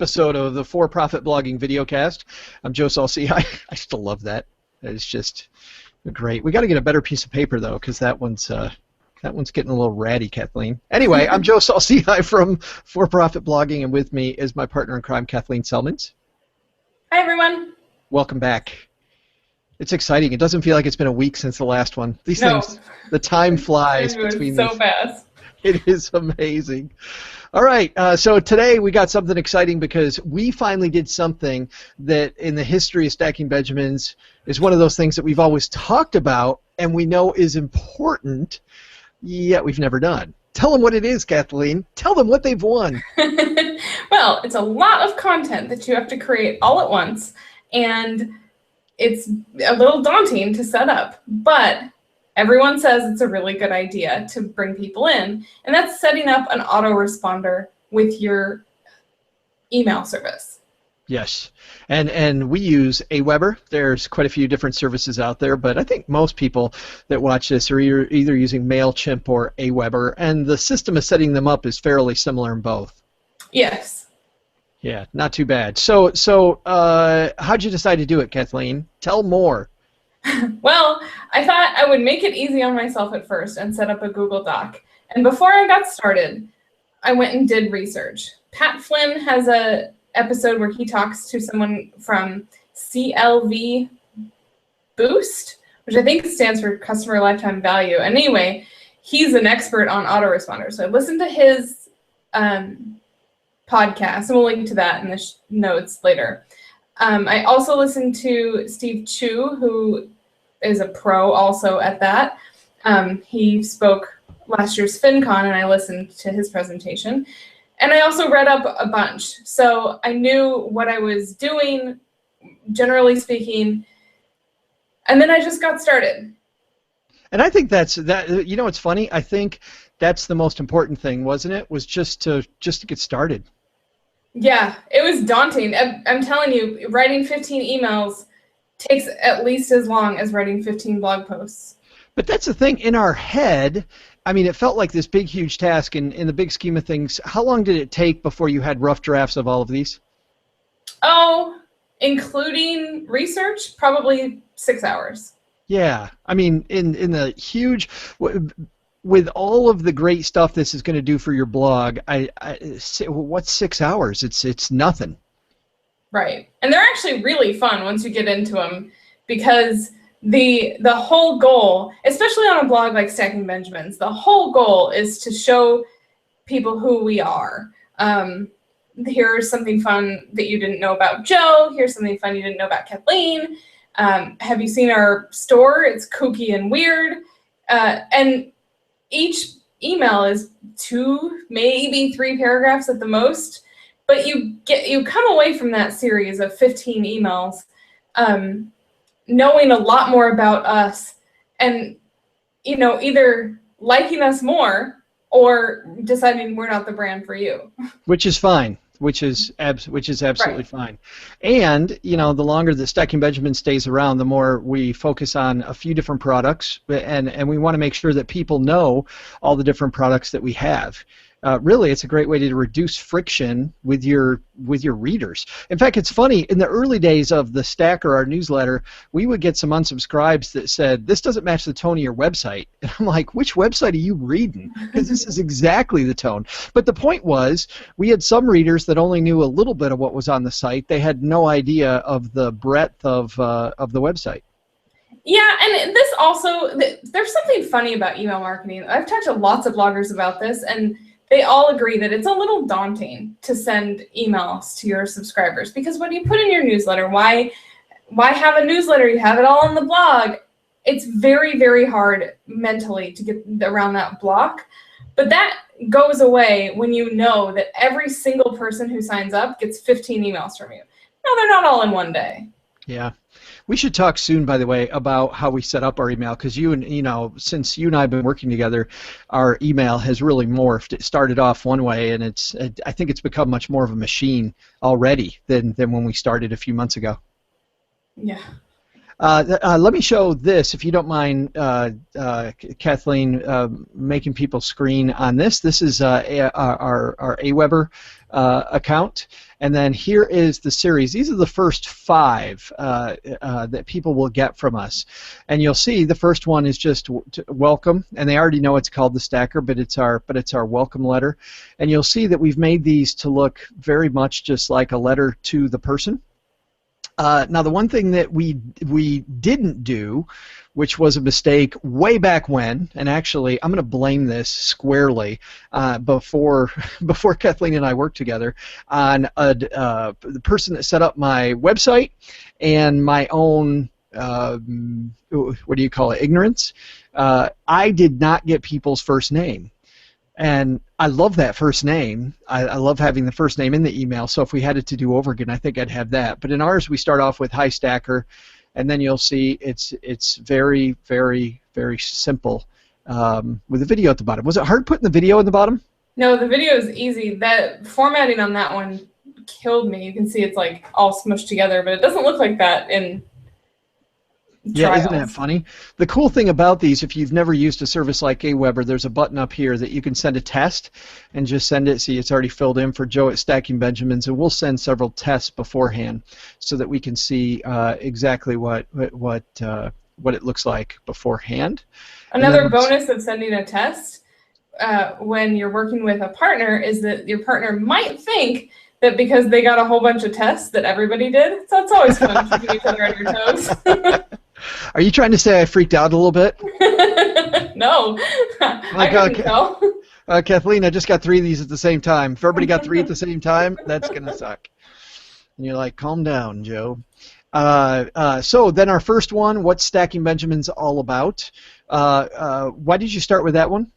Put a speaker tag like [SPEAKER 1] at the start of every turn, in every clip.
[SPEAKER 1] Episode of the For-Profit Blogging Videocast. I'm Joe Salci. I still love that. It's just great. We got to get a better piece of paper though, because that one's getting a little ratty, Kathleen. Anyway, I'm Joe Salci from For-Profit Blogging, and with me is my partner in crime, Kathleen Selmans.
[SPEAKER 2] Hi, everyone.
[SPEAKER 1] Welcome back. It's exciting. It doesn't feel like it's been a week since the last one. These things, the time flies between
[SPEAKER 2] so
[SPEAKER 1] these.
[SPEAKER 2] fast.
[SPEAKER 1] It is amazing. All right, so today we got something exciting because we finally did something that in the history of Stacking Benjamins is one of those things that we've always talked about and we know is important, yet we've never done. Tell them what it is, Kathleen. Tell them what they've won.
[SPEAKER 2] Well, it's a lot of content that you have to create all at once, and it's a little daunting to set up, but everyone says it's a really good idea to bring people in, and that's setting up an autoresponder with your email service.
[SPEAKER 1] Yes, and we use Aweber. There's quite a few different services out there, but I think most people that watch this are either using MailChimp or Aweber, and the system of setting them up is fairly similar in both.
[SPEAKER 2] Yes.
[SPEAKER 1] Yeah, not too bad. So how'd you decide to do it, Kathleen? Tell more.
[SPEAKER 2] Well, I thought I would make it easy on myself at first and set up a Google Doc. And before I got started, I went and did research. Pat Flynn has an episode where he talks to someone from CLV Boost, which I think stands for Customer Lifetime Value. And anyway, he's an expert on autoresponders. So I listened to his podcast, and we'll link to that in the notes later. I also listened to Steve Chu, who is a pro also at that. He spoke last year's FinCon, and I listened to his presentation. And I also read up a bunch. So I knew what I was doing, generally speaking, and then I just got started.
[SPEAKER 1] And I think that's that. You know, it's funny. I think that's the most important thing, wasn't it? Was just to get started.
[SPEAKER 2] Yeah, it was daunting. I'm telling you, writing 15 emails takes at least as long as writing 15 blog posts.
[SPEAKER 1] But that's the thing, in our head, I mean, it felt like this big, huge task, and in the big scheme of things, how long did it take before you had rough drafts of all of these?
[SPEAKER 2] Oh, including research, probably 6 hours.
[SPEAKER 1] Yeah, I mean, in the huge... With all of the great stuff this is going to do for your blog, what's 6 hours? It's nothing.
[SPEAKER 2] Right, and they're actually really fun once you get into them, because the whole goal, especially on a blog like Stacking Benjamins, the whole goal is to show people who we are. Here's something fun that you didn't know about Joe. Here's something fun you didn't know about Kathleen. Have you seen our store? It's kooky and weird, and each email is 2, maybe 3 paragraphs at the most, but you come away from that series of 15 emails knowing a lot more about us, and either liking us more or deciding we're not the brand for you. Which is
[SPEAKER 1] fine. Which is absolutely
[SPEAKER 2] right.
[SPEAKER 1] Fine. And the longer that Stacking Benjamin stays around, the more we focus on a few different products, and we want to make sure that people know all the different products that we have. Really, it's a great way to reduce friction with your readers. In fact, it's funny, in the early days of the Stacker, our newsletter, we would get some unsubscribes that said, this doesn't match the tone of your website. And I'm like, which website are you reading? Because this is exactly the tone. But the point was, we had some readers that only knew a little bit of what was on the site. They had no idea of the breadth of the website.
[SPEAKER 2] Yeah, and this also, there's something funny about email marketing. I've talked to lots of bloggers about this, and they all agree that it's a little daunting to send emails to your subscribers, because what do you put in your newsletter? Why have a newsletter? You have it all on the blog. It's very, very hard mentally to get around that block, but that goes away when you know that every single person who signs up gets 15 emails from you. No, they're not all in one day.
[SPEAKER 1] Yeah. We should talk soon, by the way, about how we set up our email, because since you and I have been working together, our email has really morphed. It started off one way, and I think it's become much more of a machine already than when we started a few months ago.
[SPEAKER 2] Yeah.
[SPEAKER 1] Let me show this, if you don't mind, Kathleen, making people screen on this. This is our Aweber account. And then here is the series. These are the first 5 that people will get from us. And you'll see the first one is just welcome, and they already know it's called the Stacker, but it's our welcome letter. And you'll see that we've made these to look very much just like a letter to the person. Now, the one thing that we didn't do, which was a mistake way back when, and actually I'm going to blame this squarely before Kathleen and I worked together on the person that set up my website and my own what do you call it, ignorance. I did not get people's first name. And I love that first name. I love having the first name in the email, so if we had it to do over again, I think I'd have that. But in ours, we start off with Hi Stacker, and then you'll see it's very, very, very simple with a video at the bottom. Was it hard putting the video in the bottom?
[SPEAKER 2] No, the video is easy. That formatting on that one killed me. You can see it's like all smushed together, but it doesn't look like that in
[SPEAKER 1] Yeah,
[SPEAKER 2] trials.
[SPEAKER 1] isn't that funny? The cool thing about these, if you've never used a service like Aweber, there's a button up here that you can send a test and just send it. See, it's already filled in for Joe at Stacking Benjamins, and we'll send several tests beforehand so that we can see exactly what it looks like beforehand.
[SPEAKER 2] Another bonus of sending a test when you're working with a partner is that your partner might think that because they got a whole bunch of tests that everybody did. So it's always fun keeping each other on your toes.
[SPEAKER 1] Are you trying to say I freaked out a little bit?
[SPEAKER 2] No,
[SPEAKER 1] Like,
[SPEAKER 2] I couldn't tell.
[SPEAKER 1] Kathleen, I just got 3 of these at the same time. If everybody got 3 at the same time, that's going to suck. And you're like, calm down, Joe. So then our first one, what's Stacking Benjamins all about? Why did you start with that one?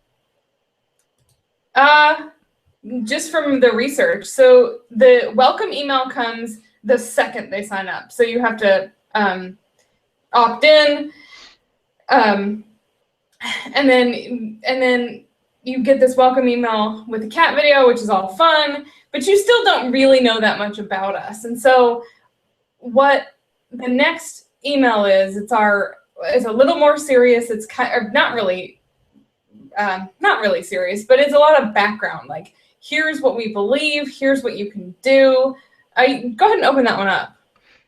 [SPEAKER 2] Just from the research. So the welcome email comes the second they sign up. So you have to opt in, and then you get this welcome email with a cat video, which is all fun, but you still don't really know that much about us. And so what the next email is, it's a little more serious. It's not really serious, but it's a lot of background. Like, here's what we believe, here's what you can do. Go ahead and open that one up.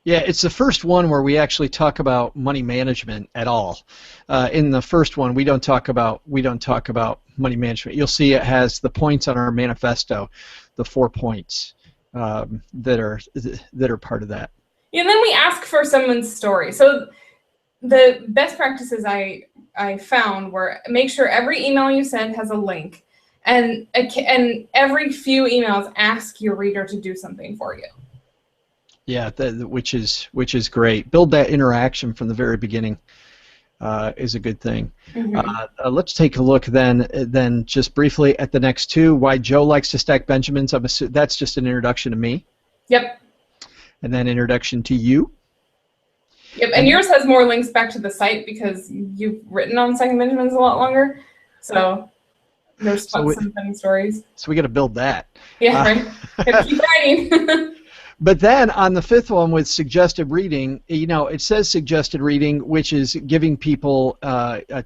[SPEAKER 1] Yeah, it's the first one where we actually talk about money management at all. In the first one, we don't talk about money management. You'll see it has the points on our manifesto, the 4 points that are part of that.
[SPEAKER 2] And then we ask for someone's story. So the best practices I found were make sure every email you send has a link, and every few emails ask your reader to do something for you.
[SPEAKER 1] Yeah, which is great. Build that interaction from the very beginning is a good thing. Mm-hmm. Let's take a look then just briefly at the next 2. Why Joe likes to stack Benjamins. That's just an introduction to me.
[SPEAKER 2] Yep.
[SPEAKER 1] And then introduction to you.
[SPEAKER 2] Yep, and yours has more links back to the site because you've written on Stacking Benjamins a lot longer. So there's some funny stories.
[SPEAKER 1] So we got to build that.
[SPEAKER 2] Yeah, right. Got to keep writing.
[SPEAKER 1] But then on the 5th one with suggested reading, it says suggested reading, which is giving people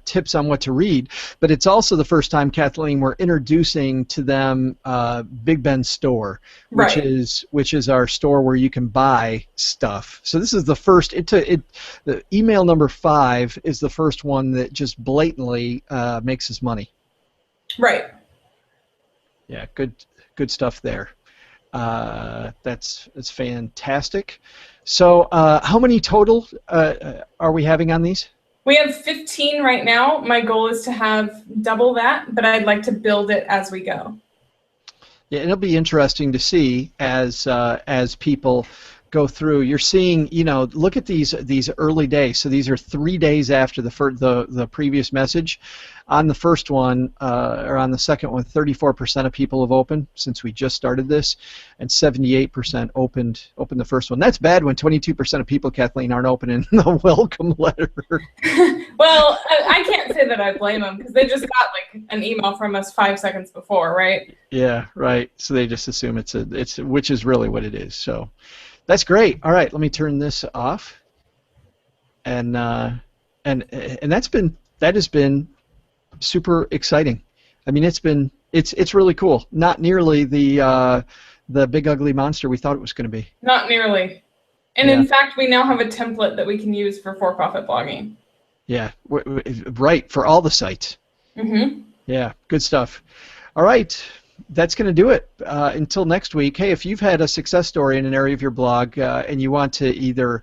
[SPEAKER 1] tips on what to read. But it's also the first time, Kathleen, we're introducing to them Big Ben's store, which is our store where you can buy stuff. So this is the first. The email number 5 is the first one that just blatantly makes us money.
[SPEAKER 2] Right.
[SPEAKER 1] Yeah, good stuff there. That's fantastic. So how many total are we having on these?
[SPEAKER 2] We have 15 right now. My goal is to have double that, but I'd like to build it as we go.
[SPEAKER 1] Yeah, it'll be interesting to see as people go through. You're seeing, look at these early days. So these are 3 days after the previous message. On the first one, or on the second one, 34% of people have opened since we just started this, and 78% opened the first one. That's bad when 22% of people, Kathleen, aren't opening the welcome letter.
[SPEAKER 2] Well, I can't say that I blame them because they just got like an email from us 5 seconds before, right?
[SPEAKER 1] Yeah, right. So they just assume it's which is really what it is. So that's great. All right, let me turn this off. And that has been super exciting. I mean, it's really cool. Not nearly the the big ugly monster we thought it was going to be.
[SPEAKER 2] Not nearly. And
[SPEAKER 1] Yeah.
[SPEAKER 2] in fact, we now have a template that we can use for for-profit blogging.
[SPEAKER 1] Yeah, right, for all the sites.
[SPEAKER 2] Mm-hmm.
[SPEAKER 1] Yeah, good stuff. All right, that's going to do it. Until next week, hey, if you've had a success story in an area of your blog and you want to either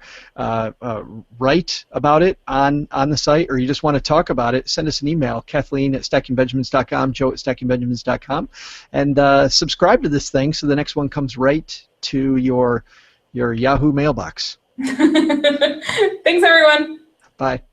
[SPEAKER 1] write about it on the site or you just want to talk about it, send us an email, Kathleen@stackingbenjamins.com, Joe@stackingbenjamins.com, and subscribe to this thing so the next one comes right to your Yahoo mailbox.
[SPEAKER 2] Thanks, everyone.
[SPEAKER 1] Bye.